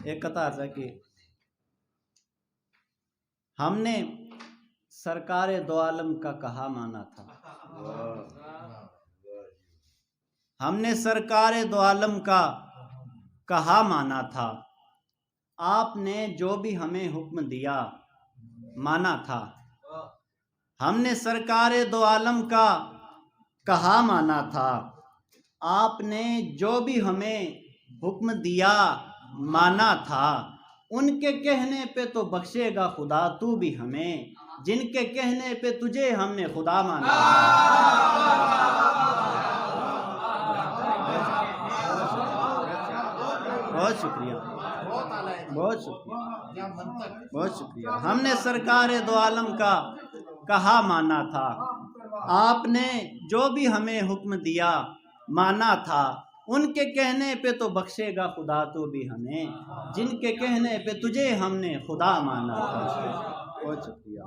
ایک قطع ہے کہ ہم نے سرکار دو عالم کا کہا مانا تھا، ہم نے سرکار دو عالم کا کہا مانا تھا، آپ نے جو بھی ہمیں حکم دیا مانا تھا، ہم نے سرکار دو عالم کا کہا مانا تھا، آپ نے جو بھی ہمیں حکم دیا مانا تھا، ان کے کہنے پہ تو بخشے گا خدا تو بھی ہمیں، جن کے کہنے پہ تجھے ہم نے خدا مانا تھا۔ بہت شکریہ، بہت شکریہ، بہت شکریہ۔ ہم نے سرکار دو عالم کا کہا مانا تھا، آپ نے جو بھی ہمیں حکم دیا مانا تھا، ان کے کہنے پہ تو بخشے گا خدا تو بھی ہمیں، جن کے کہنے پہ تجھے ہم نے خدا مانا تھا۔ بہت شکریہ۔